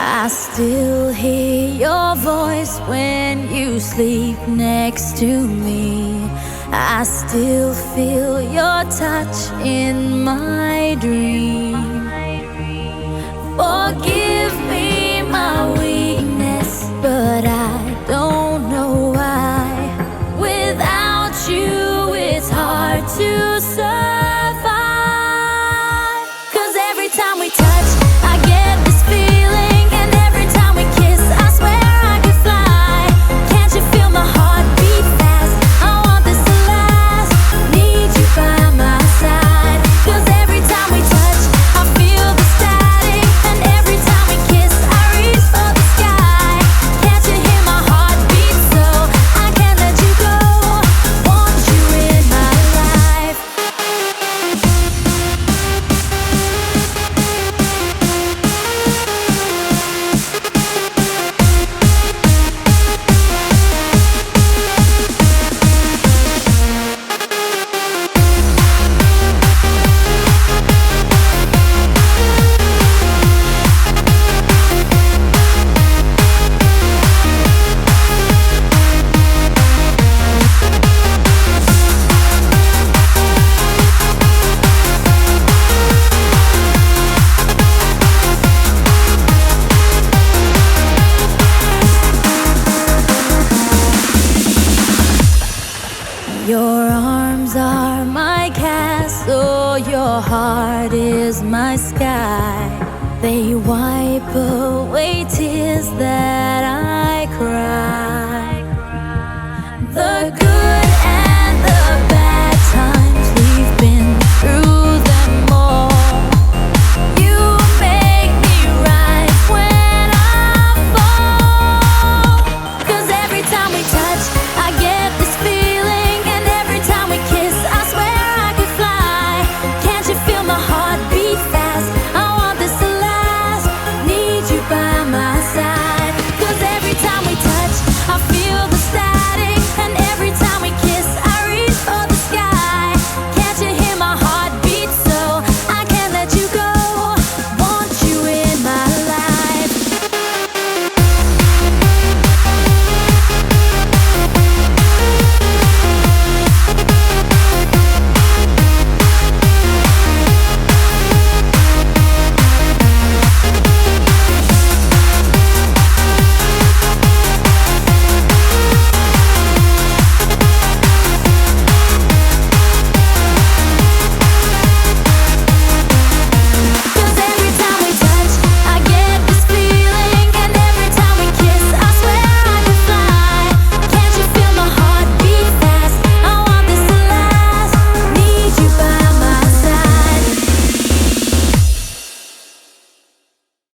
I still hear your voice when you sleep next to me. I still feel your touch in my dream. Forgive me my weakness, but I don't know why. Without you, it's hard to survive. 'Cause every time we touch, I get this feeling, and every time we kiss, I swear I could fly. Can't you feel my heart beat fast? I want this to last. Need you by my side. 'Cause every time we touch, I feel the static, and every time we kiss, I reach for the sky. Can't you hear my heart beat? So I can't let you go. Want you in my life. Your arms are my castle, your heart is my sky. They wipe away tears that